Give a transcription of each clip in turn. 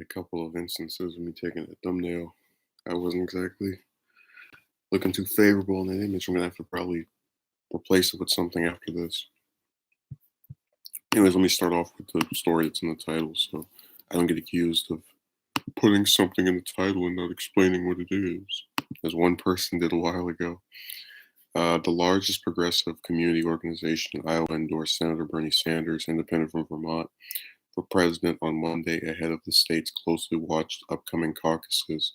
A couple of instances of me taking a thumbnail. I wasn't exactly looking too favorable in that image. I'm gonna have to probably replace it with something after this. Anyways, let me start off with the story that's in the title so I don't get accused of putting something in the title and not explaining what it is, as one person did a while ago. The largest progressive community organization in Iowa endorsed Senator Bernie Sanders, independent from Vermont, for president on Monday ahead of the state's closely watched upcoming caucuses.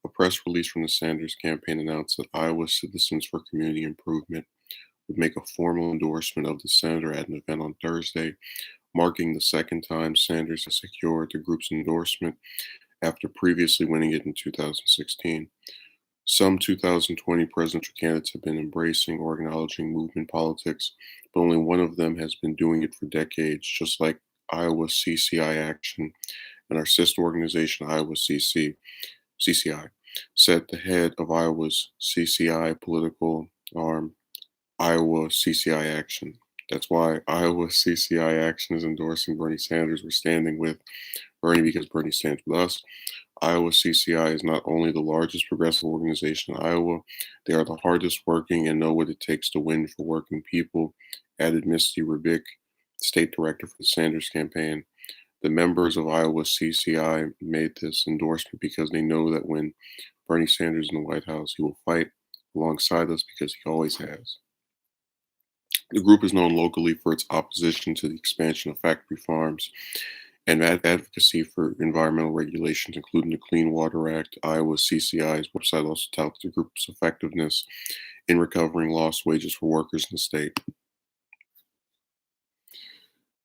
A press release from the Sanders campaign announced that Iowa Citizens for Community Improvement would make a formal endorsement of the senator at an event on Thursday, marking the second time Sanders has secured the group's endorsement after previously winning it in 2016. Some 2020 presidential candidates have been embracing or acknowledging movement politics, but only one of them has been doing it for decades, just like Iowa's CCI Action and our sister organization, Iowa CCI, said the head of Iowa's CCI political arm, Iowa CCI Action. That's why Iowa CCI Action is endorsing Bernie Sanders. We're standing with Bernie because Bernie stands with us. Iowa CCI is not only the largest progressive organization in Iowa, they are the hardest working and know what it takes to win for working people, added Misty Rubik, state director for the Sanders campaign. The members of Iowa CCI made this endorsement because they know that when Bernie Sanders is in the White House, he will fight alongside us because he always has. The group is known locally for its opposition to the expansion of factory farms and advocacy for environmental regulations, including the Clean Water Act. Iowa CCI's website also touts the group's effectiveness in recovering lost wages for workers in the state.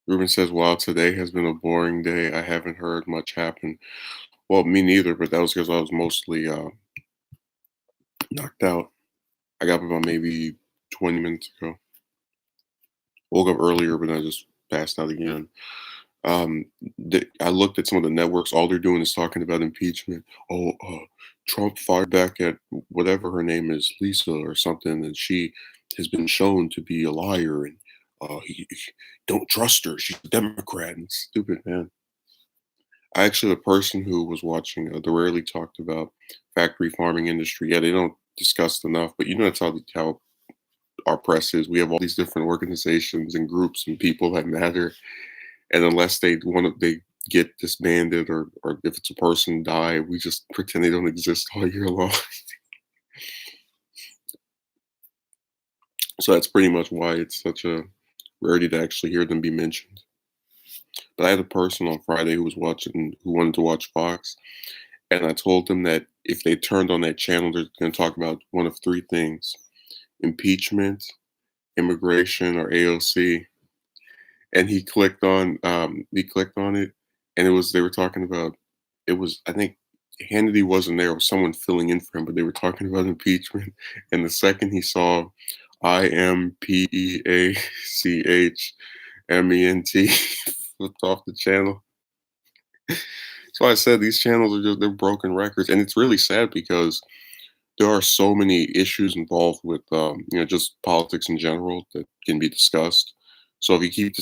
Ruben says, "Wow, today has been a boring day. I haven't heard much happen." Well, me neither, but that was because I was mostly knocked out. I got up about maybe 20 minutes ago. Woke up earlier, but I just passed out again. I looked at some of the networks. All they're doing is talking about impeachment. Oh, Trump fired back at whatever her name is, Lisa or something, and she has been shown to be a liar. And don't trust her. She's a Democrat. And stupid, man. I actually, a person who was watching the rarely talked about factory farming industry. Yeah, they don't discuss it enough, but that's how our press is. We have all these different organizations and groups and people that matter, and unless they get disbanded or if it's a person die, we just pretend they don't exist all year long. So that's pretty much why it's such a rarity to actually hear them be mentioned. But I had a person on Friday who wanted to watch Fox, and I told them that if they turned on that channel, they're going to talk about one of three things: impeachment, immigration, or AOC. And he clicked on it, and they were talking about, it was, I think Hannity wasn't there, it was someone filling in for him, but they were talking about impeachment. And the second he saw IMPEACHMENT flipped off the channel. So I said these channels they're broken records, and it's really sad because there are so many issues involved with just politics in general that can be discussed. So if you keep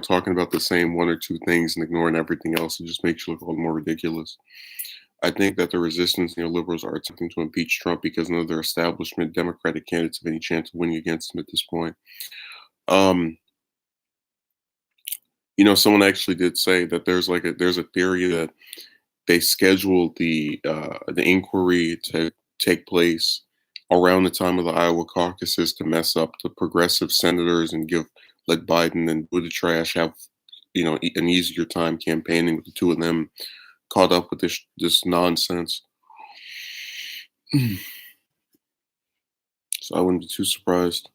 talking about the same one or two things and ignoring everything else, it just makes you look all the more ridiculous. I think that the resistance neoliberals are attempting to impeach Trump because none of their establishment Democratic candidates have any chance of winning against him at this point. Um, Someone actually did say that there's a theory that they scheduled the inquiry to take place around the time of the Iowa caucuses to mess up the progressive senators and let Biden and Buttigieg have an easier time campaigning with the two of them caught up with this nonsense. So I wouldn't be too surprised.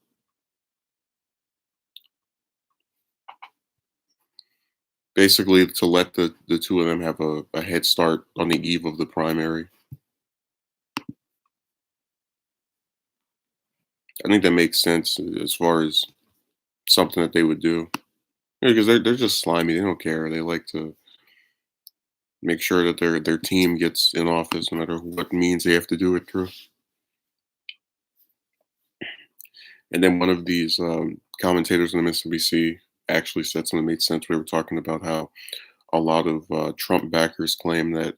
Basically, to let the two of them have a head start on the eve of the primary. I think that makes sense as far as something that they would do. Because they're just slimy. They don't care. They like to make sure that their team gets in office, no matter what means they have to do it through. And then one of these commentators on MSNBC actually said something that made sense. We were talking about how a lot of Trump backers claim that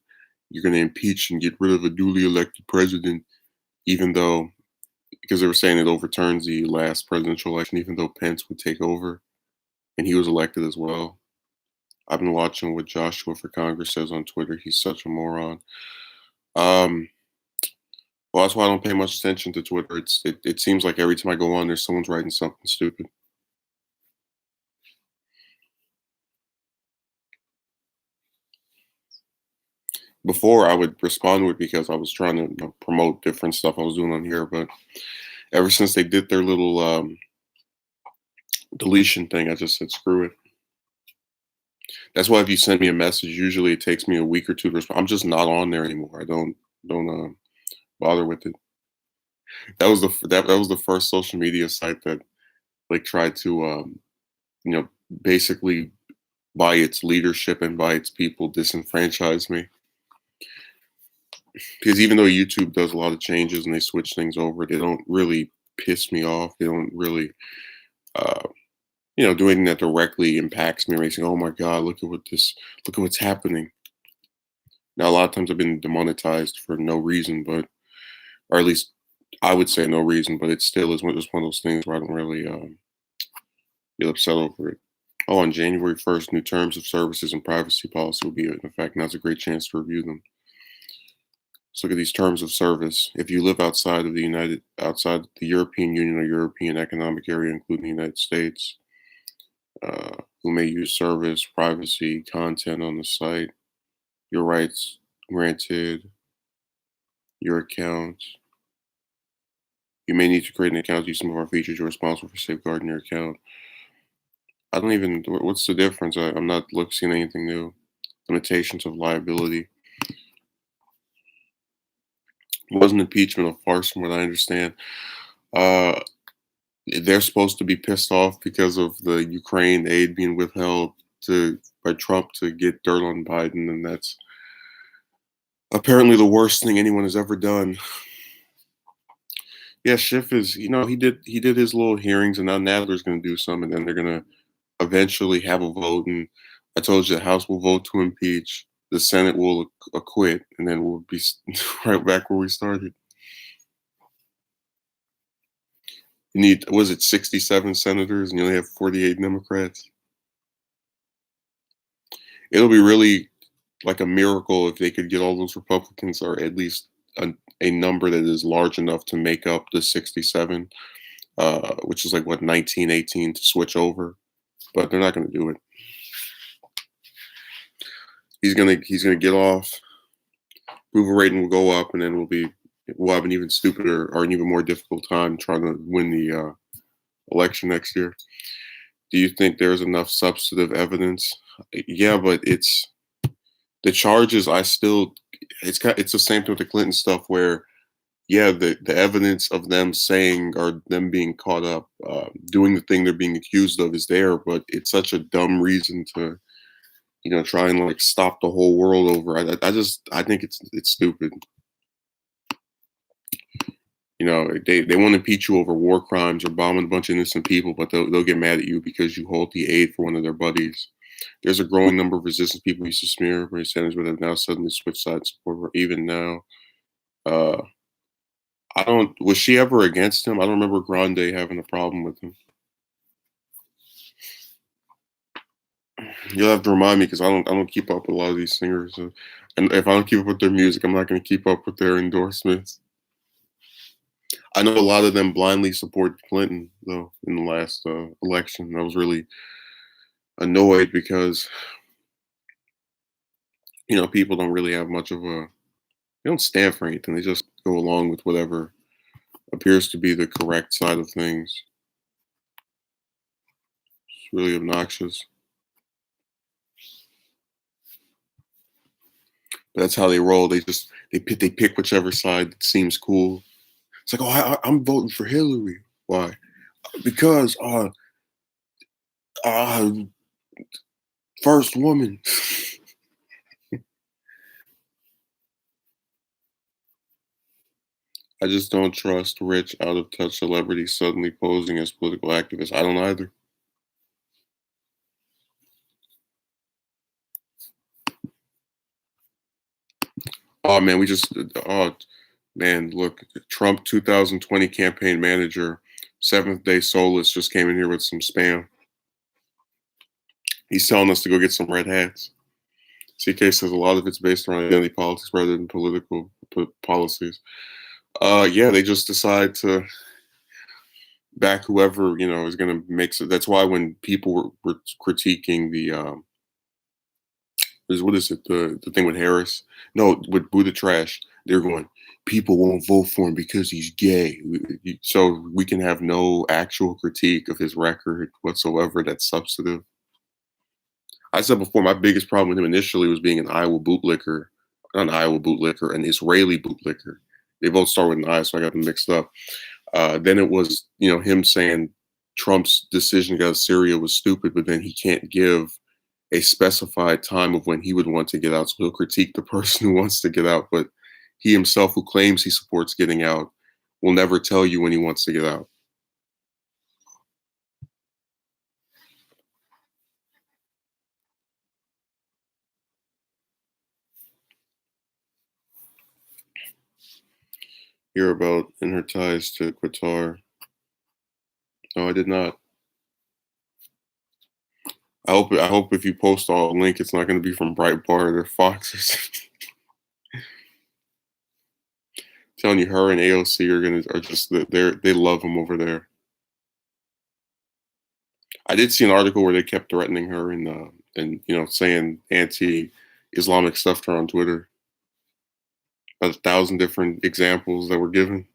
you're going to impeach and get rid of a duly elected president, even though, because they were saying it overturns the last presidential election, even though Pence would take over and he was elected as well. I've been watching what Joshua for Congress says on Twitter. He's such a moron. Um, well, that's why I don't pay much attention to Twitter. It seems like every time I go on there, someone's writing something stupid. Before I would respond to it because I was trying to promote different stuff I was doing on here, but ever since they did their little deletion thing, I just said screw it. That's why if you send me a message, usually it takes me a week or two to respond. I'm just not on there anymore. I don't bother with it. That was the first social media site that like tried to you know basically by its leadership and by its people disenfranchise me. Because even though YouTube does a lot of changes and they switch things over, they don't really piss me off. They don't really uh, do anything that directly impacts me or makes me, oh my god, look at what's happening. Now a lot of times I've been demonetized for no reason, but or at least I would say no reason, but it still is just one of those things where I don't really get upset over it. Oh, on January 1st, new terms of services and privacy policy will be in effect. Now's a great chance to review them. Let's look at these terms of service. If you live outside the European Union or European Economic Area, including the United States, who may use service, privacy, content on the site, your rights granted, your account. You may need to create an account to use some of our features. You're responsible for safeguarding your account. I don't even. What's the difference? I'm not seeing anything new. Limitations of liability. Wasn't impeachment a farce, from what I understand? Uh, they're supposed to be pissed off because of the Ukraine aid being withheld by Trump to get dirt on Biden, and that's apparently the worst thing anyone has ever done. Yeah, Schiff is, he did his little hearings, and now Nadler's going to do some, and then they're going to eventually have a vote. And I told you the House will vote to impeach, the Senate will acquit, and then we'll be right back where we started. You need, was it 67 senators, and you only have 48 Democrats? It'll be really like a miracle if they could get all those Republicans, or at least a number that is large enough to make up the 67, which is like what 1918 to switch over, but they're not going to do it. He's gonna get off. Approval rating will go up, and then we'll have an even stupider or an even more difficult time trying to win the election next year. Do you think there's enough substantive evidence? Yeah, but it's the charges. It's the same thing with the Clinton stuff where yeah, the evidence of them saying or them being caught up doing the thing they're being accused of is there, but it's such a dumb reason to try and like stop the whole world over. I think it's stupid. They want to impeach you over war crimes or bombing a bunch of innocent people, but they'll get mad at you because you hold the aid for one of their buddies. There's a growing number of resistance people used to smear Bernie Sanders, but have now suddenly switched sides support. Even now, uh, I don't. Was she ever against him? I don't remember Grande having a problem with him. You'll have to remind me because I don't keep up with a lot of these singers, and if I don't keep up with their music, I'm not going to keep up with their endorsements. I know a lot of them blindly support Clinton though in the last election. I was really annoyed because people don't really have much of a they don't stand for anything. They just go along with whatever appears to be the correct side of things. It's really obnoxious. But that's how they roll. They pick whichever side that seems cool. It's like, oh, I'm voting for Hillary. Why? Because uh first woman. I just don't trust rich, out of touch celebrities suddenly posing as political activists. I don't either. Oh man, we just oh man, look, Trump 2020 campaign manager, Seventh Day Soulless just came in here with some spam. He's telling us to go get some red hats. CK says a lot of it's based around identity politics rather than political policies. Yeah, they just decide to back whoever is going to make. So that's why when people were critiquing the what is it, the thing with Harris? No, with Buddha Trash, they're going. People won't vote for him because he's gay. So we can have no actual critique of his record whatsoever that's substantive. I said before, my biggest problem with him initially was being an Iowa bootlicker, not an Iowa bootlicker, an Israeli bootlicker. They both start with an I, so I got them mixed up. Then it was, him saying Trump's decision to go to Syria was stupid, but then he can't give a specified time of when he would want to get out. So he'll critique the person who wants to get out, but he himself, who claims he supports getting out, will never tell you when he wants to get out. Hear about in her ties to Qatar. No, I did not. I hope if you post a link, it's not going to be from Breitbart or Fox or something. Telling you, her and AOC are just they love him over there. I did see an article where they kept threatening her and saying anti-Islamic stuff to her on Twitter. 1,000 different examples that were given.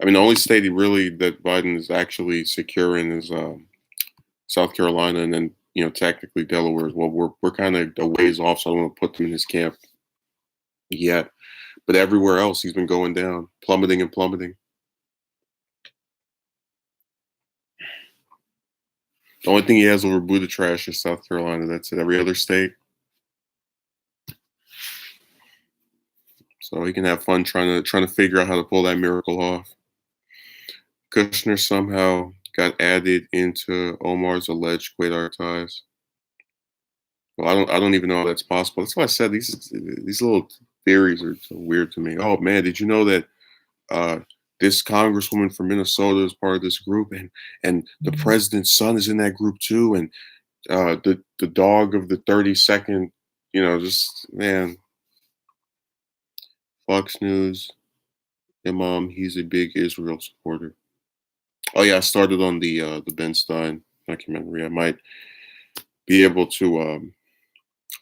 I mean, the only state that Biden is actually secure in is South Carolina, and then technically Delaware as well. We're kind of a ways off, so I don't want to put them in his camp yet. But everywhere else, he's been going down, plummeting and plummeting. The only thing he has over Buddha trash is South Carolina. That's it. Every other state. So he can have fun trying to figure out how to pull that miracle off. Kushner somehow got added into Omar's alleged Quaidar ties. Well, I don't even know how that's possible. That's why I said these little theories are so weird to me. Oh man, did you know that uh, this congresswoman from Minnesota is part of this group, and the president's son is in that group too, and the dog of the 32nd, just man, Fox News, Imam, he's a big Israel supporter. Oh yeah, I started on the Ben Stein documentary. I might be able to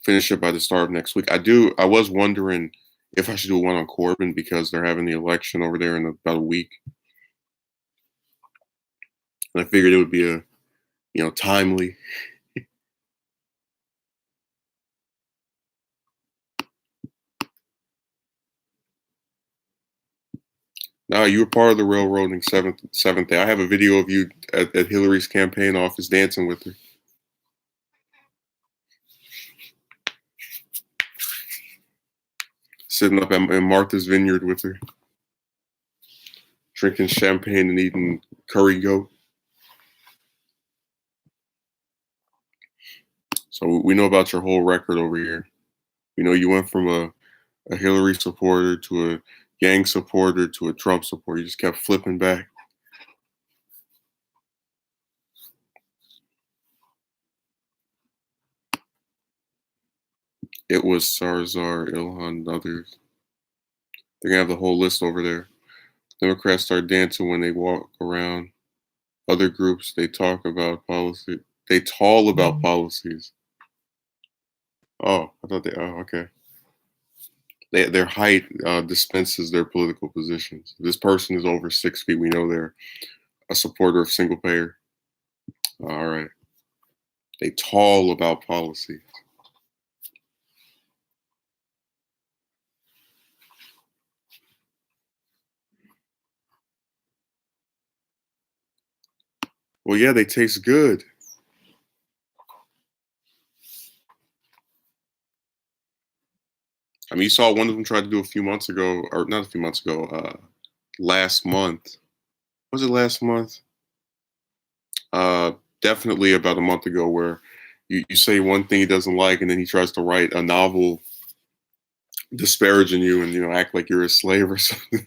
finish it by the start of next week. I was wondering if I should do one on Corbyn because they're having the election over there in about a week, and I figured it would be a timely. Now you were part of the railroading seventh day. I have a video of you at Hillary's campaign office dancing with her, sitting up in Martha's Vineyard with her, drinking champagne and eating curry goat. So we know about your whole record over here. We know you went from a Hillary supporter to a Yang supporter to a Trump supporter. You just kept flipping back. It was Sarzar, Ilhan, and others. They're gonna have the whole list over there. Democrats start dancing when they walk around. Other groups, they talk about policy. They tall about policies. Oh, I thought they. Oh, okay. Their height dispenses their political positions. If this person is over 6 feet, we know they're a supporter of single payer. All right. They tall about policy. Well, yeah, they taste good. I mean, you saw one of them try to do a few months ago, or not a few months ago, last month. Was it last month? Uh, Definitely about a month ago, where You say one thing he doesn't like, and then he tries to write a novel disparaging you and act like you're a slave or something.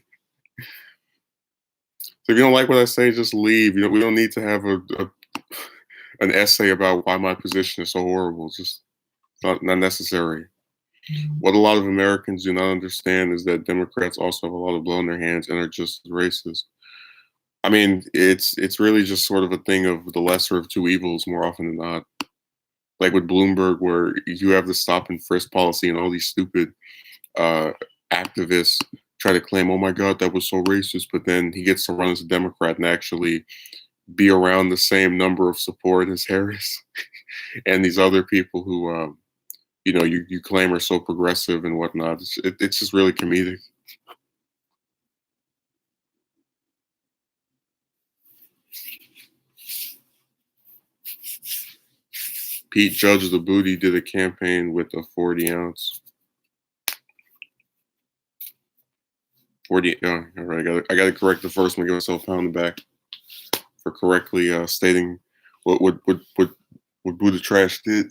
So if you don't like what I say, just leave. We don't need to have an essay about why my position is so horrible. It's just not necessary. What a lot of Americans do not understand is that Democrats also have a lot of blood on their hands and are just as racist. I mean, it's really just sort of a thing of the lesser of two evils more often than not. Like with Bloomberg, where you have the stop and frisk policy, and all these stupid uh, activists try to claim, "Oh my God, that was so racist," but then he gets to run as a Democrat and actually be around the same number of support as Harris and these other people who, you claim are so progressive and whatnot. It's just really comedic. Pete Judge the Booty did a campaign with a 40 ounce. 40. All right, I got to correct the first one. Give myself a pound on the back for correctly stating what Buddha Trash did.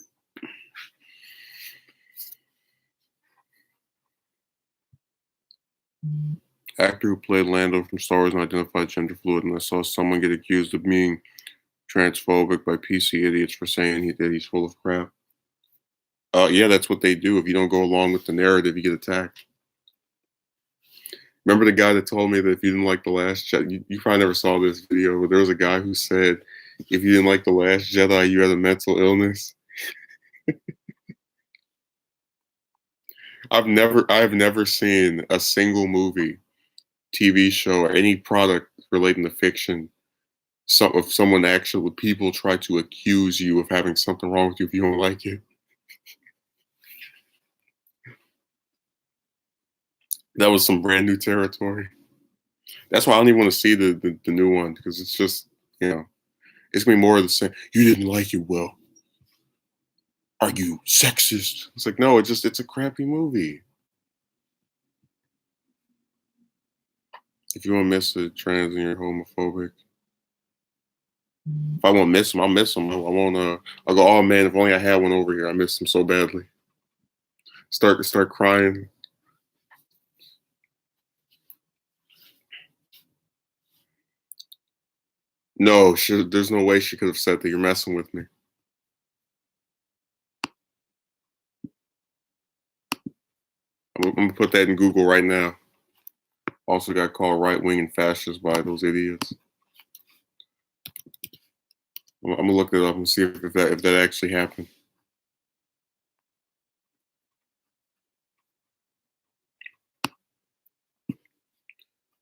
Actor who played Lando from Star Wars and identified gender fluid, and I saw someone get accused of being transphobic by PC idiots for saying that he's full of crap. Yeah, that's what they do. If you don't go along with the narrative, you get attacked. Remember the guy that told me that if you didn't like The Last Jedi, you probably never saw this video, but there was a guy who said if you didn't like The Last Jedi, you had a mental illness. I've never seen a single movie, TV show, or any product relating to fiction. If someone actually people try to accuse you of having something wrong with you if you don't like it. That was some brand new territory. That's why I don't even want to see the new one because it's just it's gonna be more of the same. You didn't like it, well, are you sexist? It's like no, it's a crappy movie. If you want to miss a trans and you're homophobic, if I won't miss them, I'll miss them. I won't. I'll go. Oh man, if only I had one over here. I missed them so badly. Start crying. No, there's no way she could have said that. You're messing with me. I'm gonna put that in Google right now. Also got called right wing and fascist by those idiots. I'm gonna look it up and see if that actually happened.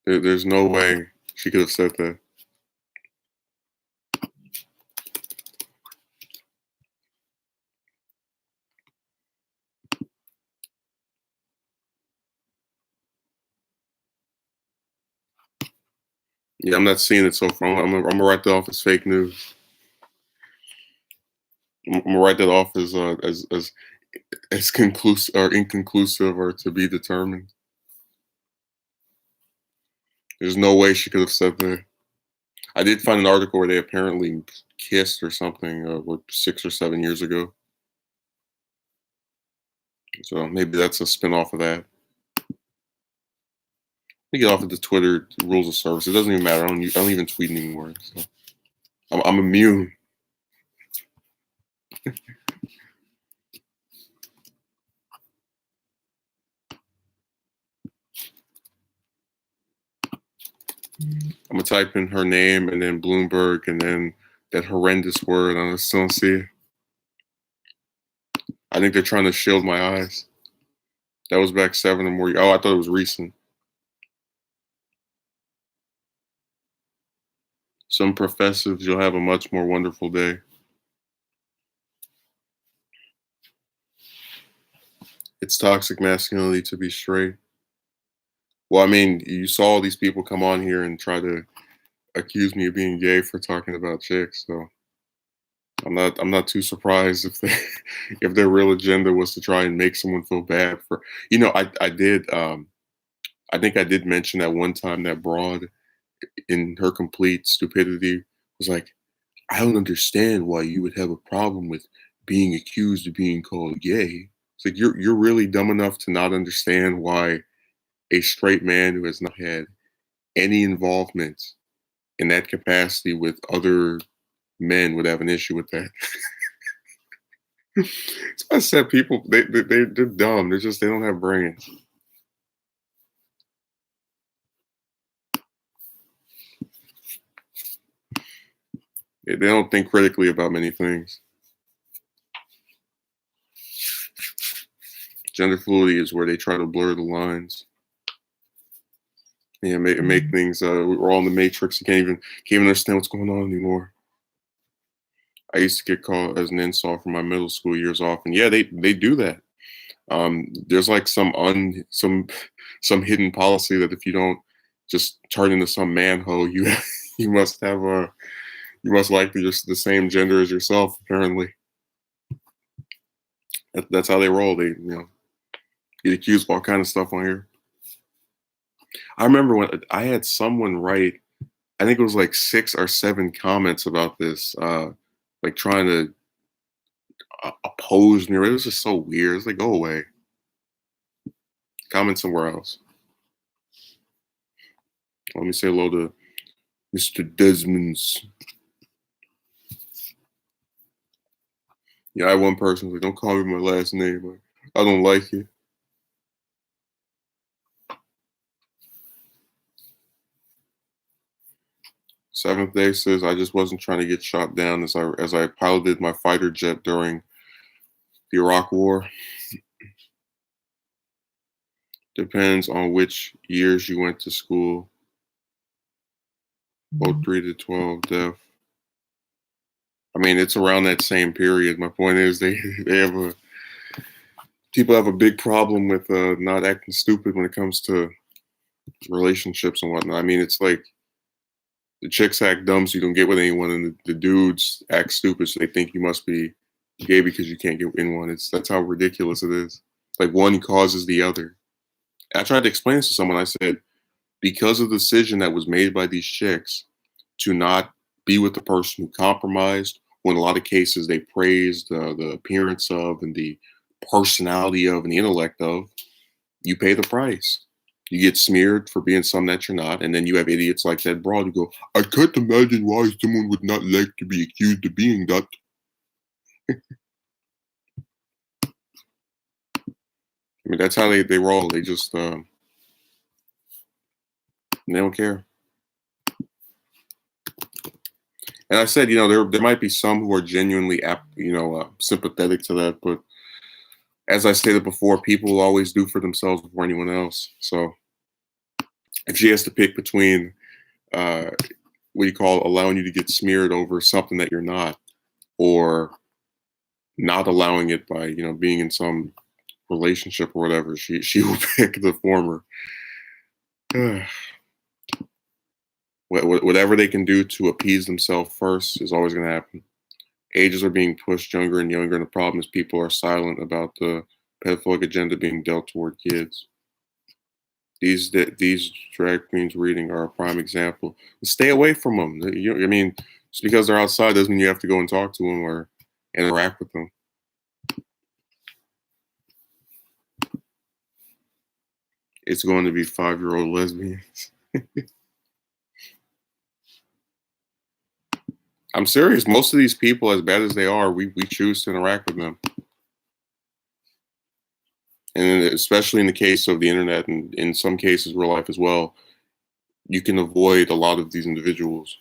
There's no way she could have said that. Yeah, I'm not seeing it so far. I'm gonna write that off as fake news. I'm gonna write that off as conclusive or inconclusive or to be determined. There's no way she could have said that. I did find an article where they apparently kissed or something, 6 or 7 years ago. So maybe that's a spin off of that. We get off of the Twitter rules of service. It doesn't even matter. I don't even tweet anymore. So I'm immune. I'm gonna type in her name and then Bloomberg and then that horrendous word. I still don't see it. I think they're trying to shield my eyes. That was back 7 or more. Oh, I thought it was recent. Some professors, you'll have a much more wonderful day. It's toxic masculinity to be straight. Well, I mean, you saw all these people come on here and try to accuse me of being gay for talking about chicks. So I'm not too surprised if they if their real agenda was to try and make someone feel bad for I did I think I did mention that one time that broad in her complete stupidity was like, I don't understand why you would have a problem with being accused of being called gay. It's like you're really dumb enough to not understand why a straight man who has not had any involvement in that capacity with other men would have an issue with that. So I said people they're dumb. They don't have brains. They don't think critically about many things. Gender fluidity is where they try to blur the lines. Yeah, make things. We're all in the matrix. You can't even understand what's going on anymore. I used to get called as an insult from my middle school years off, and yeah, they do that. There's like some hidden policy that if you don't just turn into some manhole, you you must have a you must like the same gender as yourself. Apparently, that's how they roll. They get accused of all kind of stuff on here. I remember when I had someone write, I think it was like 6 or 7 comments about this, like trying to oppose me. It was just so weird. It's like, go away. Comment somewhere else. Let me say hello to Mr. Desmonds. Yeah, I had one person like, don't call me my last name. Like, I don't like it. Seventh Day says I just wasn't trying to get shot down as I piloted my fighter jet during the Iraq War. Depends on which years you went to school. 03 to 12 deaf. I mean, it's around that same period. My point is, they have a people have a big problem with not acting stupid when it comes to relationships and whatnot. I mean, it's like the chicks act dumb so you don't get with anyone, and the dudes act stupid so they think you must be gay because you can't get in one. That's how ridiculous it is. Like one causes the other. I tried to explain this to someone. I said, because of the decision that was made by these chicks to not be with the person who compromised, when a lot of cases they praised the appearance of and the personality of and the intellect of, you pay the price. You get smeared for being something that you're not, and then you have idiots like that broad who go, I can't imagine why someone would not like to be accused of being that. I mean, that's how they roll. They just they don't care. And I said, there might be some who are genuinely, sympathetic to that, but as I stated before, people will always do for themselves before anyone else. So if she has to pick between what do you call allowing you to get smeared over something that you're not, or not allowing it by being in some relationship or whatever, she will pick the former. Whatever they can do to appease themselves first is always going to happen. Ages are being pushed younger and younger, and the problem is people are silent about the pedophilic agenda being dealt toward kids. These drag queens reading are a prime example. Stay away from them. I mean, just because they're outside doesn't mean you have to go and talk to them or interact with them. It's going to be 5-year-old lesbians. I'm serious. Most of these people, as bad as they are, we choose to interact with them. And especially in the case of the internet, and in some cases real life as well, you can avoid a lot of these individuals.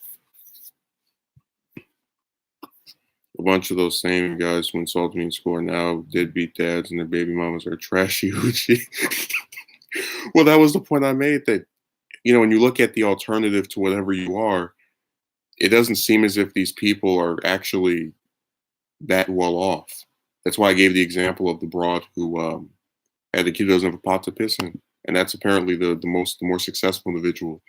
A bunch of those same guys who insulted me in school are now deadbeat dads, and their baby mamas are trashy hoochie. Well, that was the point I made, that when you look at the alternative to whatever you are, it doesn't seem as if these people are actually that well off. That's why I gave the example of the broad who had the kid who doesn't have a pot to piss in, and that's apparently the more successful individual.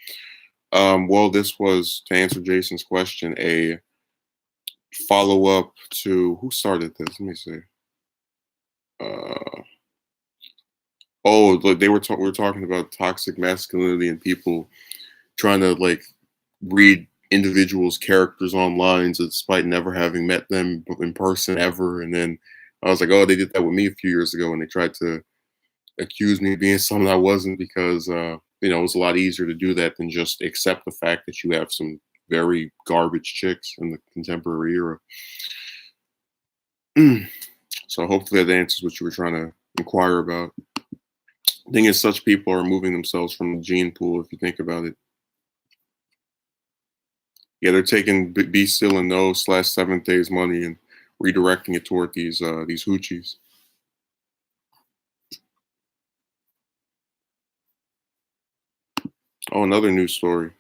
Well, this was, to answer Jason's question, a follow up to who started this. Let me see. Oh, look, we were talking about toxic masculinity and people trying to like read individuals' characters online, so despite never having met them in person ever. And then I was like, oh, they did that with me a few years ago, and they tried to accuse me of being something I wasn't because it was a lot easier to do that than just accept the fact that you have some very garbage chicks in the contemporary era. So hopefully that answers what you were trying to inquire about. The thing is, such people are removing themselves from the gene pool. If you think about it, yeah, they're taking Be Still and Know slash Seventh Day's money and redirecting it toward these hoochies. Oh, another news story.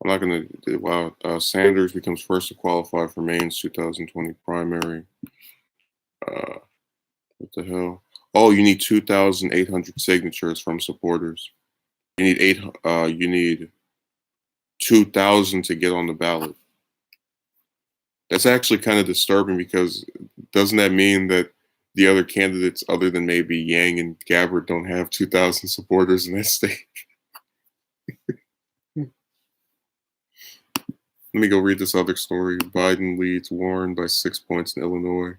I'm not gonna. Wow, Sanders becomes first to qualify for Maine's 2020 primary. Uh, what the hell? Oh, you need 2,800 signatures from supporters. You need eight. You need 2,000 to get on the ballot. That's actually kind of disturbing because doesn't that mean that the other candidates, other than maybe Yang and Gabbard, don't have 2,000 supporters in that state? Let me go read this other story. Biden leads Warren by 6 points in Illinois.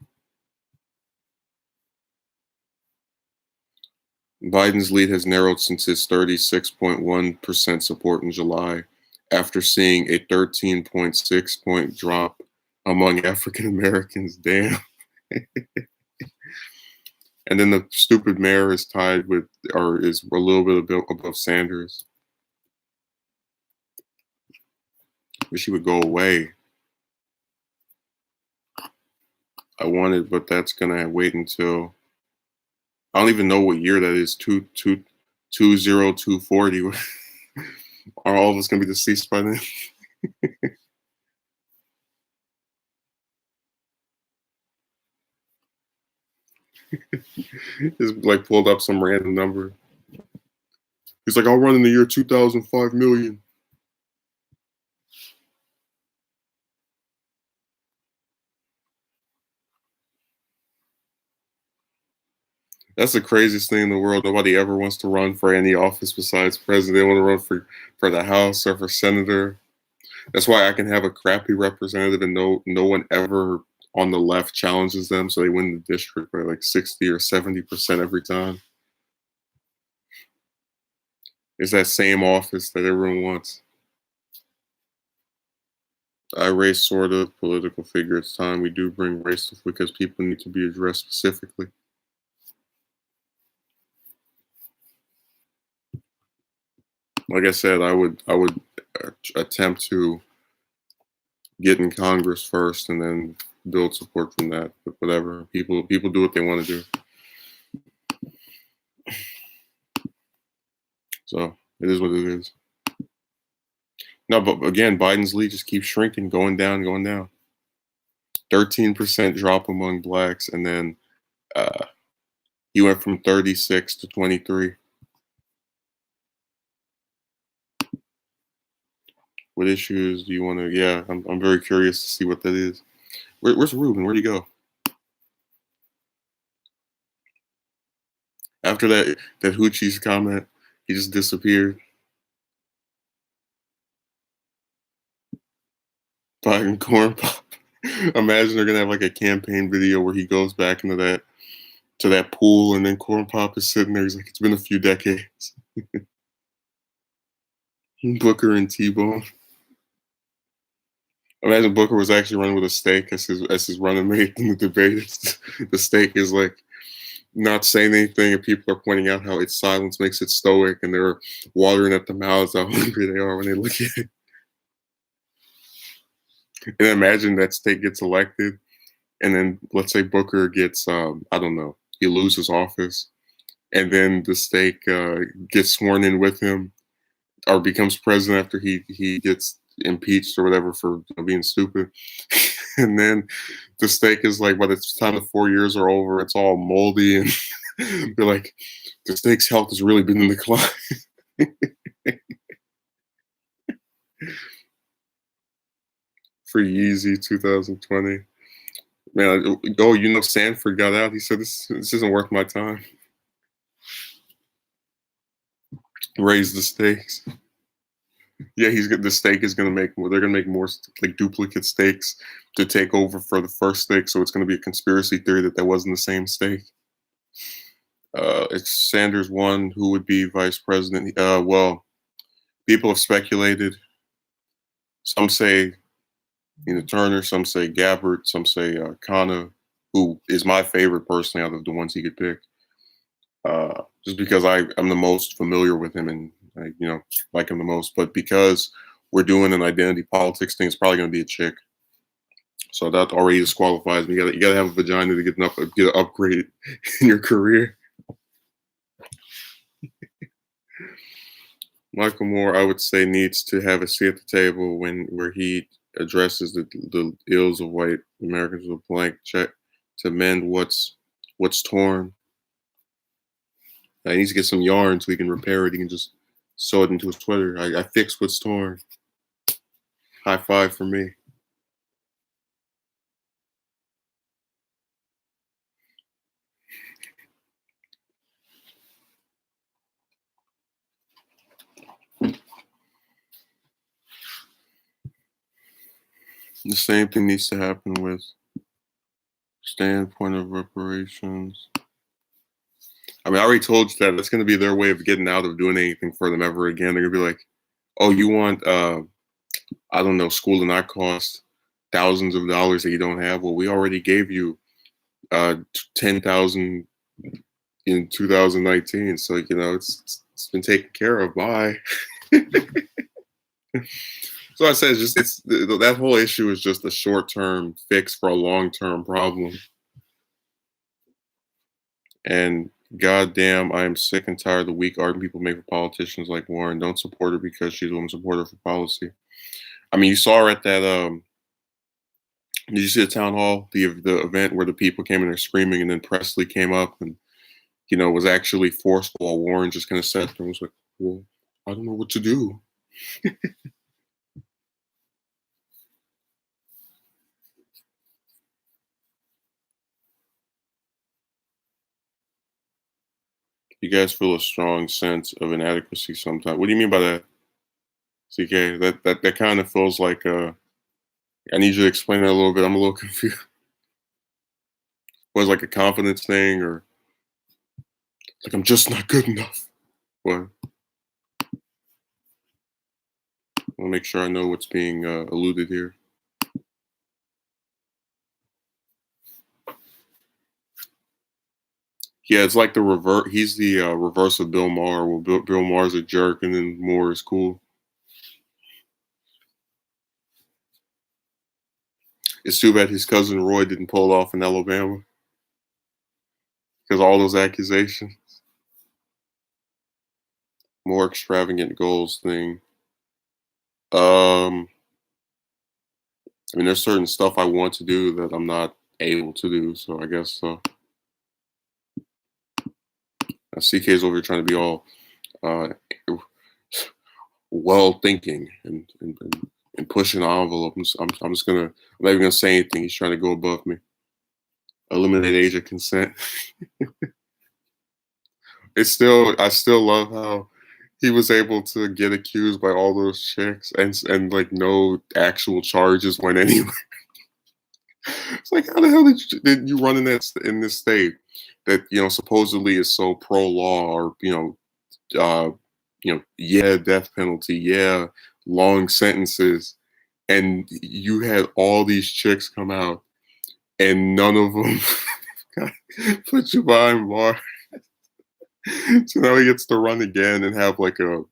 Biden's lead has narrowed since his 36.1% support in July, after seeing a 13.6-point drop among African Americans. Damn. And then the stupid mayor is tied with, or is a little bit above Sanders. Wish he would go away. I wanted, but that's gonna wait until I don't even know what year that is. 20240. Are all of us gonna be deceased by then? Just like pulled up some random number. He's like, I'll run in the year 2005 million. That's the craziest thing in the world. Nobody ever wants to run for any office besides president. They want to run for the House or for senator. That's why I can have a crappy representative and no one ever on the left challenges them, so they win the district by like 60 or 70% every time. It's that same office that everyone wants. I race sort of political figure. It's time we do bring race because people need to be addressed specifically. Like I said, I would attempt to get in Congress first and then build support from that. But whatever, people do what they want to do. So it is what it is. No, but again, Biden's lead just keeps shrinking, going down, going down. 13% drop among blacks, and then he went from 36 to 23. What issues do you want to? Yeah, I'm very curious to see what that is. Where's Ruben? Where'd he go? After that Hoochie's comment, he just disappeared. Biden corn pop. Imagine they're gonna have like a campaign video where he goes back into that pool, and then corn pop is sitting there. He's like, it's been a few decades. Booker and T-Bone. Imagine Booker was actually running with a steak as his running mate in the debate. The steak is like not saying anything, and people are pointing out how its silence makes it stoic, and they're watering at the mouths how hungry they are when they look at it. And imagine that steak gets elected, and then let's say Booker gets, I don't know, he loses office, and then the steak gets sworn in with him, or becomes president after he gets impeached or whatever for being stupid. And then the steak is like, by the time the 4 years are over, it's all moldy, and they're like, the steak's health has really been in decline. For Yeezy 2020. Man, oh, Sanford got out. He said, this isn't worth my time. Raise the stakes. Yeah, the steak is gonna make more. They're gonna make more like duplicate steaks to take over for the first steak. So it's gonna be a conspiracy theory that that wasn't the same steak. It's Sanders won. Who would be vice president? Well, people have speculated. Some say Turner. Some say Gabbard. Some say Khanna, who is my favorite personally out of the ones he could pick. Just because I'm the most familiar with him and I like him the most, but because we're doing an identity politics thing, it's probably going to be a chick. So that already disqualifies me. You gotta have a vagina to get upgraded in your career. Michael Moore, I would say, needs to have a seat at the table where he addresses the ills of white Americans with a blank check to mend what's torn. He needs to get some yarn so he can repair it. He can just sew it into a sweater. I fixed what's torn. High five for me. The same thing needs to happen with standpoint of reparations. I mean, I already told you that that's going to be their way of getting out of doing anything for them ever again. They're going to be like, "Oh, you want, I don't know, school to not cost thousands of dollars that you don't have? Well, we already gave you 10,000 in 2019, so it's been taken care of. Bye." So I said, that whole issue is just a short term fix for a long term problem. And goddamn, I am sick and tired of the weak argument people make for politicians like Warren. Don't support her because she's a woman. Support her for policy. I mean, you saw her at that. Did you see the town hall, the event where the people came in there screaming, and then Presley came up and was actually forceful. While Warren just kind of sat there and was like, "Well, I don't know what to do." You guys feel a strong sense of inadequacy sometimes. What do you mean by that, CK? That kind of feels like I need you to explain that a little bit. I'm a little confused. Was it like a confidence thing, or like I'm just not good enough? What? I want to make sure I know what's being alluded here. Yeah, it's like the revert. He's the reverse of Bill Maher. Well, Bill Maher's a jerk, and then Moore is cool. It's too bad his cousin Roy didn't pull it off in Alabama because all those accusations. More extravagant goals thing. I mean, there's certain stuff I want to do that I'm not able to do. So I guess CK's over here trying to be all uh, well thinking and pushing the envelope. I'm just gonna. I'm not even gonna say anything. He's trying to go above me. Eliminate age of consent. I still love how he was able to get accused by all those chicks and like no actual charges went anywhere. It's like, how the hell did you run in this state that supposedly is so pro law, or yeah, death penalty, yeah, long sentences, and you had all these chicks come out and none of them put you behind bar. So now he gets to run again and have like a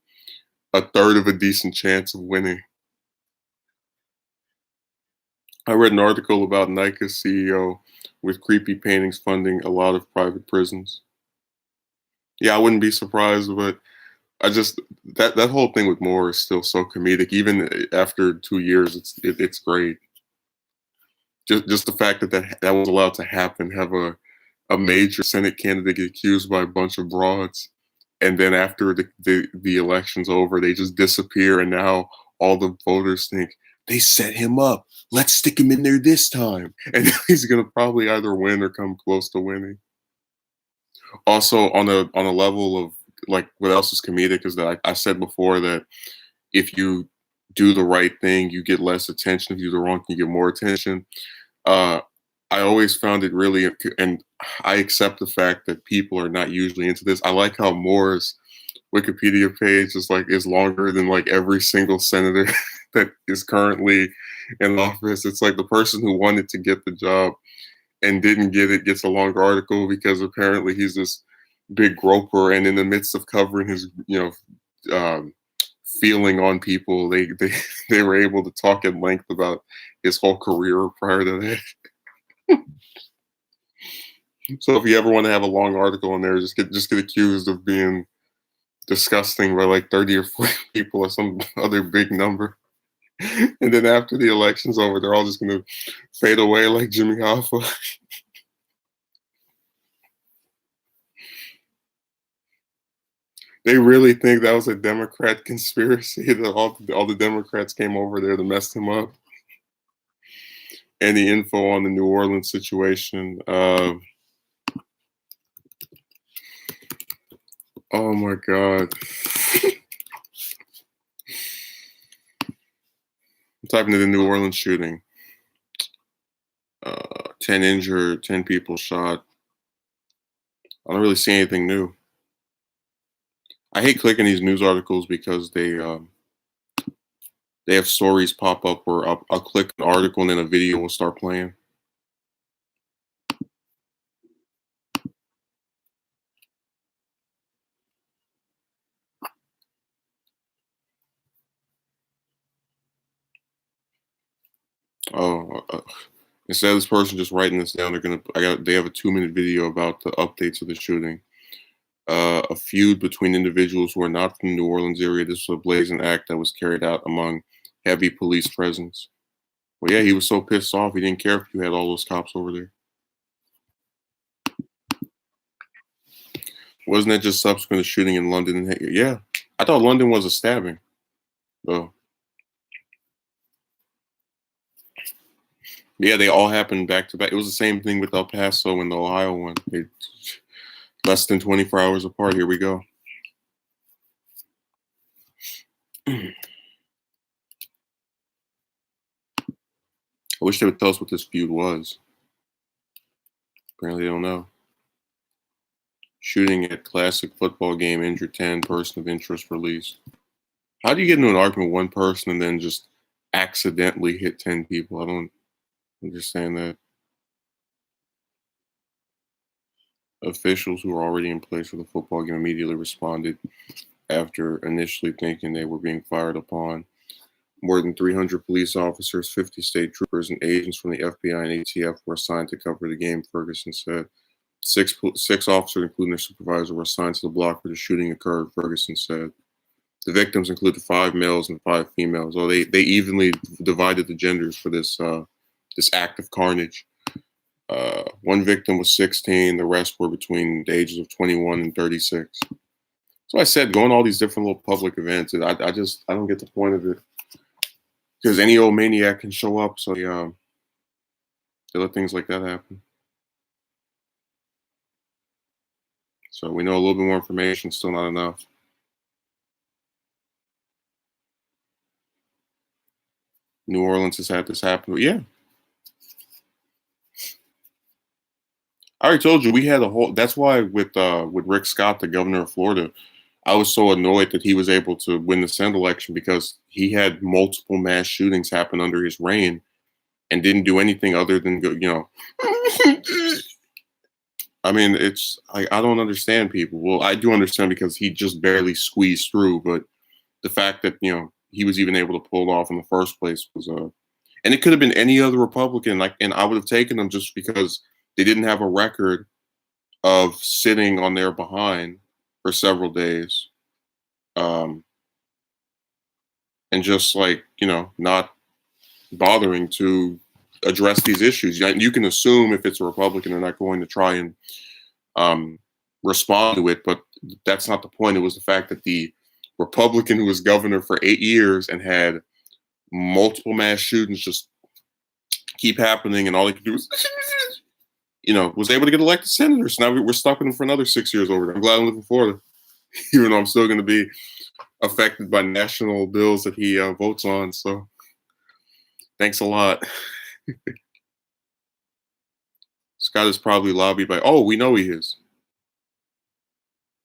third of a decent chance of winning. I read an article about Nike's CEO with creepy paintings funding a lot of private prisons. Yeah, I wouldn't be surprised, but I just that whole thing with Moore is still so comedic. Even after 2 years, it's great. Just the fact that was allowed to happen, have a major Senate candidate get accused by a bunch of broads, and then after the election's over, they just disappear, and now all the voters think they set him up. Let's stick him in there this time, and he's gonna probably either win or come close to winning. Also, on a level of like what else is comedic is that I said before that if you do the right thing, you get less attention. If you do the wrong thing, you get more attention. Uh, I always found it really, and I accept the fact that people are not usually into this. I like how Moore's Wikipedia page is longer than like every single senator that is currently in office. It's like the person who wanted to get the job and didn't get it gets a longer article because apparently he's this big groper, and in the midst of covering his um, feeling on people, they they were able to talk at length about his whole career prior to that. So if you ever want to have a long article in there, just get accused of being disgusting by like 30 or 40 people or some other big number. And then after the election's over, they're all just gonna fade away like Jimmy Hoffa. They really think that was a Democrat conspiracy that all the Democrats came over there to mess him up. Any info on the New Orleans situation? Oh my God. I'm typing in the New Orleans shooting. 10 injured, 10 people shot. I don't really see anything new. I hate clicking these news articles because they have stories pop up where I'll click an article and then a video will start playing. Oh, instead of this person just writing this down, they have a 2-minute video about the updates of the shooting. A feud between individuals who are not from the New Orleans area. This was a blazing act that was carried out among heavy police presence. Well, yeah, he was so pissed off he didn't care if you had all those cops over there. Wasn't that just subsequent to shooting in London? Yeah, I thought London was a stabbing. Oh, yeah, they all happened back to back. It was the same thing with El Paso and the Ohio one. Less than 24 hours apart. Here we go. I wish they would tell us what this feud was. Apparently, they don't know. Shooting at classic football game, injured 10, person of interest released. How do you get into an argument with one person and then just accidentally hit 10 people? I don't understand that. Officials who were already in place for the football game immediately responded after initially thinking they were being fired upon. More than 300 police officers, 50 state troopers, and agents from the FBI and ATF were assigned to cover the game, Ferguson said. Six officers, including their supervisor, were assigned to the block where the shooting occurred, Ferguson said. The victims included 5 males and 5 females. Oh, they evenly divided the genders for this act of carnage. One victim was 16. The rest were between the ages of 21 and 36. So I said, going to all these different little public events, and I don't get the point of it. Because any old maniac can show up, so they let things like that happen. So we know a little bit more information, still not enough. New Orleans has had this happen, but yeah. I already told you we had a whole. That's why with Rick Scott, the governor of Florida, I was so annoyed that he was able to win the Senate election because he had multiple mass shootings happen under his reign and didn't do anything other than go, I mean, I don't understand people. Well, I do understand because he just barely squeezed through, but the fact that he was even able to pull it off in the first place was and it could have been any other Republican, and I would have taken them just because they didn't have a record of sitting on their behind for several days, and just not bothering to address these issues. You can assume if it's a Republican, they're not going to try and respond to it, but that's not the point. It was the fact that the Republican who was governor for 8 years and had multiple mass shootings just keep happening, and all they could do was, was able to get elected senator. So now we're stuck with him for another 6 years over there. I'm glad I live in Florida, even though I'm still going to be affected by national bills that he votes on. So thanks a lot. Scott is probably lobbied by. Oh, we know he is.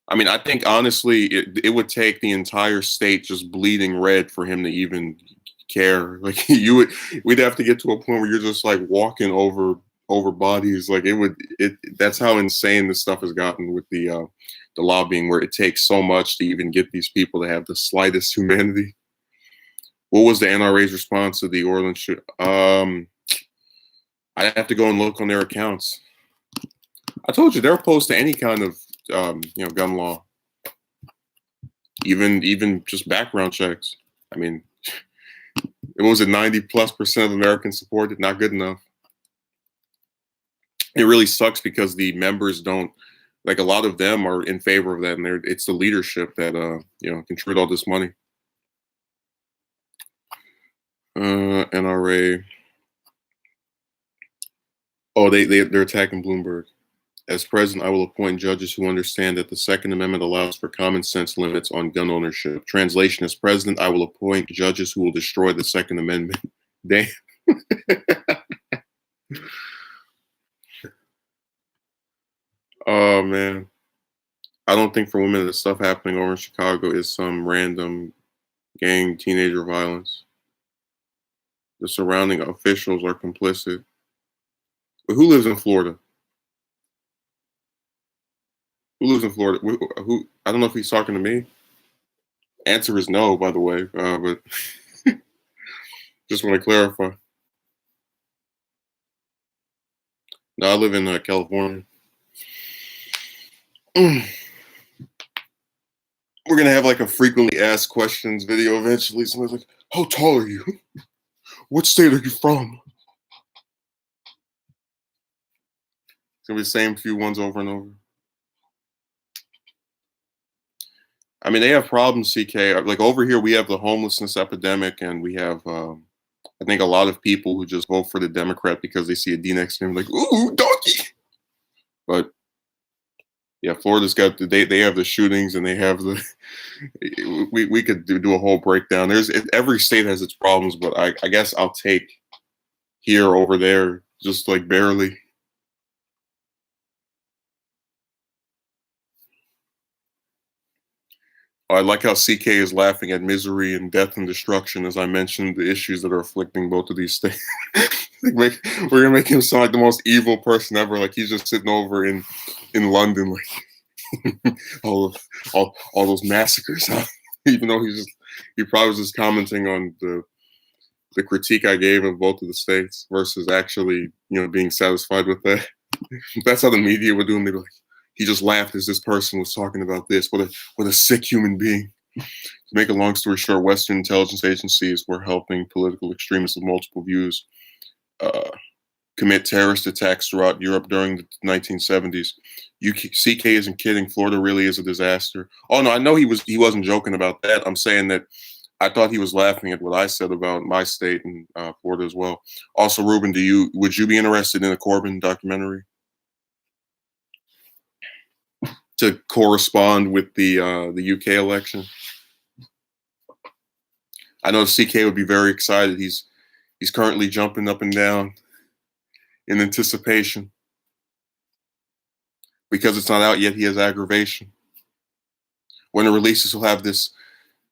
I mean, I think honestly, it would take the entire state just bleeding red for him to even care. Like we'd have to get to a point where you're just like walking over bodies. Like that's how insane this stuff has gotten with the lobbying, where it takes so much to even get these people to have the slightest humanity. What was the NRA's response to the Orland shoot? I have to go and look on their accounts. I told you they're opposed to any kind of gun law, even just background checks. I mean, it was at 90+% of Americans support it. Not good enough. It really sucks because the members don't, like, a lot of them are in favor of that, and it's the leadership that contribute all this money. NRA. Oh, they're attacking Bloomberg. As president, I will appoint judges who understand that the Second Amendment allows for common sense limits on gun ownership. Translation: as president, I will appoint judges who will destroy the Second Amendment. Damn. Oh man, I don't think for women the stuff happening over in Chicago is some random gang teenager violence. The surrounding officials are complicit. But who lives in Florida? Who lives in Florida? Who? I don't know if he's talking to me. Answer is no, by the way. But just want to clarify. No, I live in California. We're gonna have like a frequently asked questions video eventually. Somebody's like, "How tall are you? What state are you from?" It's gonna be the same few ones over and over. I mean, they have problems, CK. Like over here, we have the homelessness epidemic, and we have, I think, a lot of people who just vote for the Democrat because they see a D next to him, like, "Ooh, donkey." But yeah, Florida's got they have the shootings, and they have the. We could do a whole breakdown. Every state has its problems, but I guess I'll take here over there, just like barely. I like how CK is laughing at misery and death and destruction as I mentioned the issues that are afflicting both of these states. We're gonna make him sound like the most evil person ever. Like he's just sitting over in London, like all those massacres. Huh? Even though he probably was just commenting on the critique I gave of both of the states versus actually being satisfied with that. That's how the media would do him. They'd be like, he just laughed as this person was talking about this. What a sick human being. To make a long story short, Western intelligence agencies were helping political extremists with multiple views commit terrorist attacks throughout Europe during the 1970s. CK isn't kidding. Florida really is a disaster. Oh no, I know he wasn't joking about that. I'm saying that I thought he was laughing at what I said about my state and Florida as well. Also, Ruben, would you be interested in a Corbyn documentary to correspond with the UK election? I know CK would be very excited. He's currently jumping up and down in anticipation. Because it's not out yet, he has aggravation. When it releases, he'll have this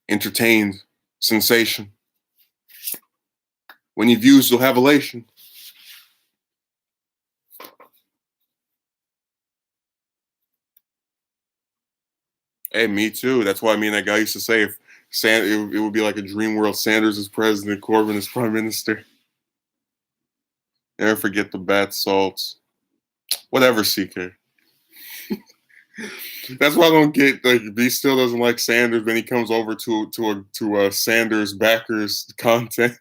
entertained sensation. When he views, he'll have elation. Hey, me too. That's why me and that guy used to say if it would be like a dream world. Sanders is president, Corbyn is prime minister. Never forget the bath salts. Whatever, CK. That's why I don't get like B still doesn't like Sanders. Then he comes over to a Sanders backers content.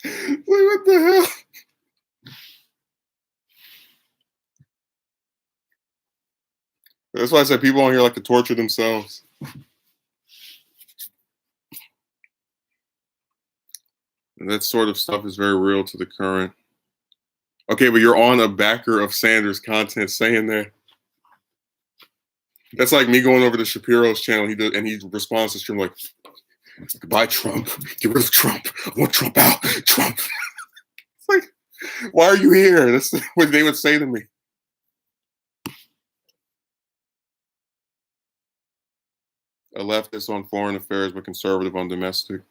Like what the hell? That's why I said people on here like to torture themselves. And that sort of stuff is very real to the current. Okay, but you're on a backer of Sanders content saying that. That's like me going over to Shapiro's channel. He responds to stream like, "Goodbye, Trump. Get rid of Trump. I want Trump out. Trump." It's like, why are you here? That's what they would say to me. A leftist on foreign affairs, but conservative on domestic.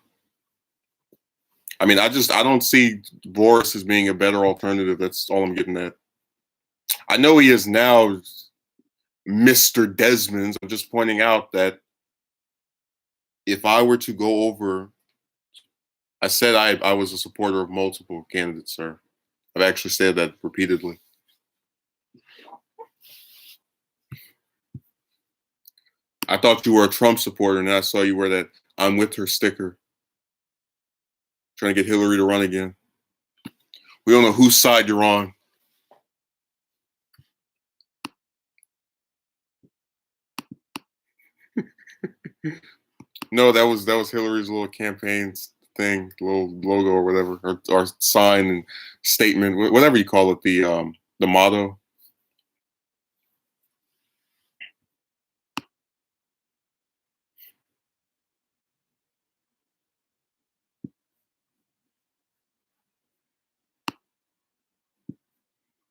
I mean, I don't see Boris as being a better alternative. That's all I'm getting at. I know he is now Mr. Desmond's. I'm just pointing out that if I were to go over, I said I was a supporter of multiple candidates, sir. I've actually said that repeatedly. I thought you were a Trump supporter, and then I saw you wear that "I'm with her" sticker, trying to get Hillary to run again. We don't know whose side you're on. No, that was Hillary's little campaign thing, little logo or whatever, or sign and statement, whatever you call it, the motto.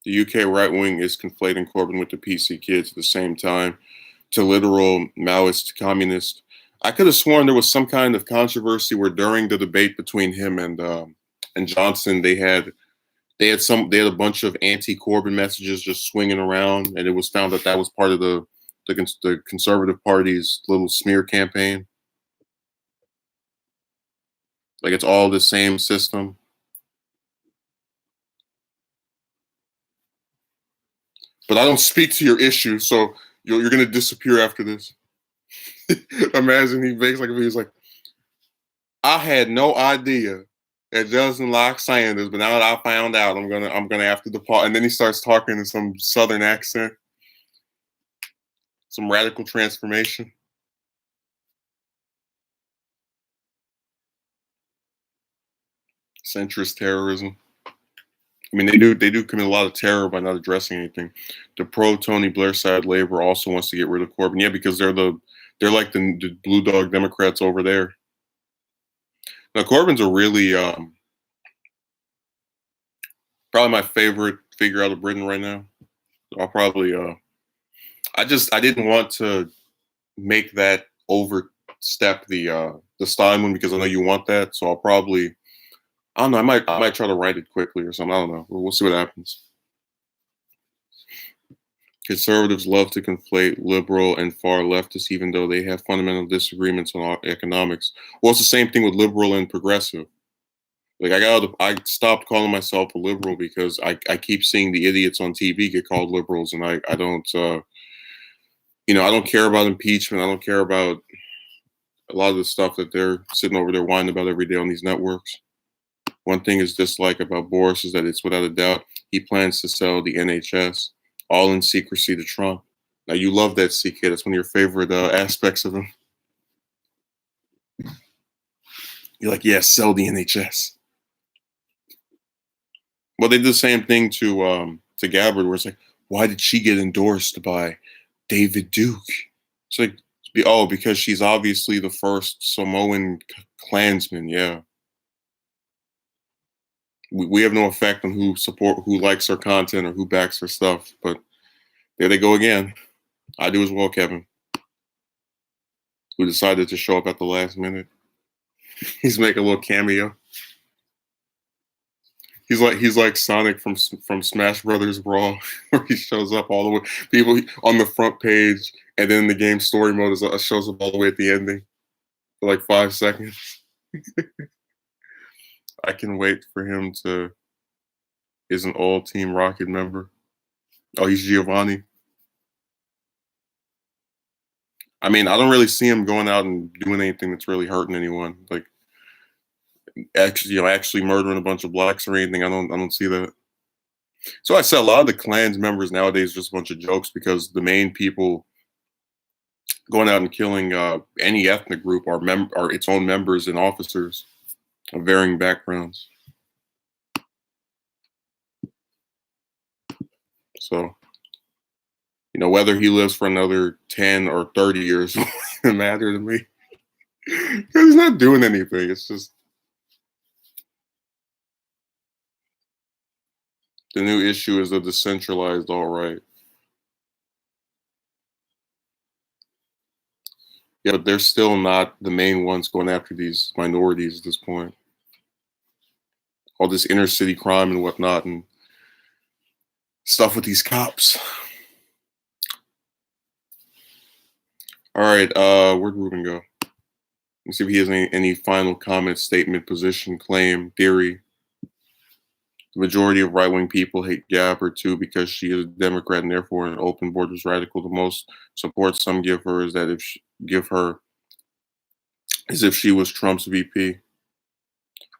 The UK right wing is conflating Corbyn with the PC kids at the same time to literal Maoist communist. I could have sworn there was some kind of controversy where during the debate between him and Johnson, they had a bunch of anti-Corbyn messages just swinging around, and it was found that that was part of the Conservative Party's little smear campaign. Like it's all the same system. But I don't speak to your issue, so you're gonna disappear after this. Imagine he makes like he was like, I had no idea that Justin Locke Sanders, but now that I found out, I'm gonna have to depart. And then he starts talking in some Southern accent, some radical transformation, centrist terrorism. I mean, they do commit a lot of terror by not addressing anything. The pro Tony Blair side Labor also wants to get rid of Corbyn. Yeah, because they're like the blue dog Democrats over there. Now Corbyn's a really probably my favorite figure out of Britain right now. I'll probably I didn't want to make that overstep the Steinman because I know you want that. So I'll probably I don't know. I might try to write it quickly or something. I don't know. We'll see what happens. Conservatives love to conflate liberal and far leftists, even though they have fundamental disagreements on economics. Well, it's the same thing with liberal and progressive. Like I stopped calling myself a liberal because I keep seeing the idiots on TV get called liberals, and I don't I don't care about impeachment. I don't care about a lot of the stuff that they're sitting over there whining about every day on these networks. One thing is dislike about Boris is that it's without a doubt he plans to sell the NHS all in secrecy to Trump. Now you love that CK. That's one of your favorite aspects of him. You're like, yeah, sell the NHS. Well, they did the same thing to Gabbard, where it's like, why did she get endorsed by David Duke? It's like, oh, because she's obviously the first Samoan Klansman. Yeah, we have no effect on who likes her content or who backs her stuff. But there they go again. I do as well, Kevin, who decided to show up at the last minute. He's making a little cameo. He's like Sonic from Smash Brothers Brawl, where he shows up all the way, people on the front page, and then the game story mode shows up all the way at the ending for like 5 seconds. I can wait for him to is an all Team Rocket member. Oh, he's Giovanni. I mean, I don't really see him going out and doing anything that's really hurting anyone. Like actually murdering a bunch of blacks or anything. I don't see that. So I said a lot of the Klan's members nowadays are just a bunch of jokes because the main people going out and killing any ethnic group are its own members and officers of varying backgrounds. So You know, whether he lives for another 10 or 30 years doesn't matter to me. 'Cause he's not doing anything. It's just the new issue is the decentralized alt right. Yeah, but they're still not the main ones going after these minorities at this point. All this inner city crime and whatnot and stuff with these cops. All right, where'd Ruben go? Let's see if he has any final comment, statement, position, claim, theory. The majority of right-wing people hate Gabbard too because she is a Democrat and therefore an open borders radical. The most support some give her is that if give her as if she was Trump's VP.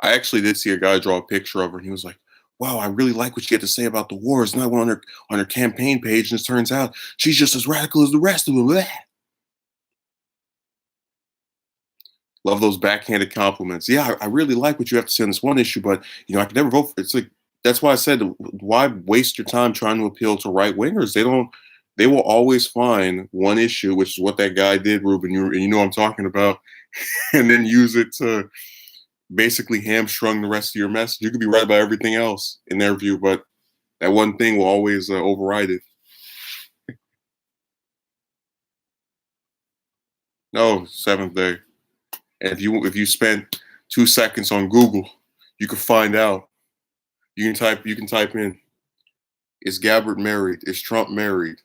I actually did see a guy draw a picture of her, and he was like, "Wow, I really like what she had to say about the wars." And I went on her campaign page, and it turns out she's just as radical as the rest of them. Bleh. Love those backhanded compliments. Yeah, I really like what you have to say on this one issue, but I could never vote for it. It's like that's why I said, why waste your time trying to appeal to right wingers? They don't. They will always find one issue, which is what that guy did, Ruben. You know what I'm talking about, and then use it to basically hamstrung the rest of your message. You could be right about everything else in their view, but that one thing will always override it. No, seventh day. And if you spent 2 seconds on Google, you can find out. You can type in, is Gabbard married? Is Trump married?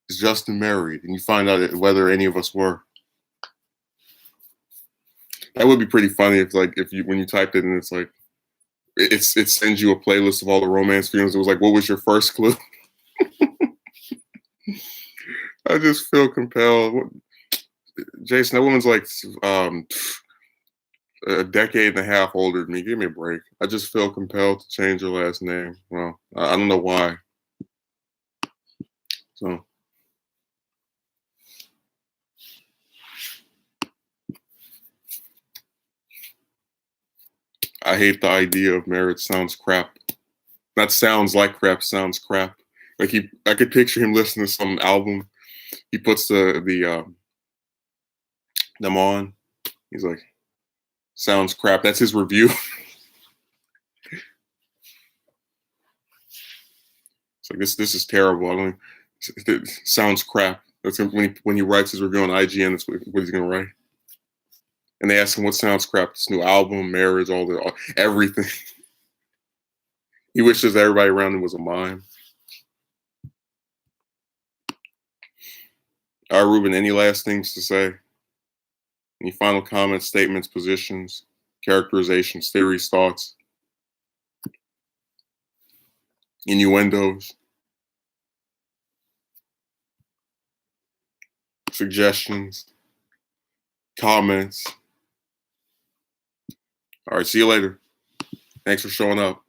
Is Justin married? And you find out whether any of us were. That would be pretty funny if you when you typed it and it's like it sends you a playlist of all the romance films. It was like, what was your first clue? I just feel compelled. Jason, that woman's like a decade and a half older than me. Give me a break. I just feel compelled to change her last name. Well, I don't know why. So I hate the idea of marriage. Sounds crap. That sounds like crap. Sounds crap. I could picture him listening to some album. He puts them on. He's like, sounds crap. That's his review. It's like this is terrible. I mean, it sounds crap. That's when he writes his review on IGN. That's what he's gonna write. And they ask him what sounds crap. This new album, marriage, everything. He wishes everybody around him was a mime. All right, Ruben. Any last things to say? Any final comments, statements, positions, characterizations, theories, thoughts, innuendos, suggestions, comments? All right, see you later. Thanks for showing up.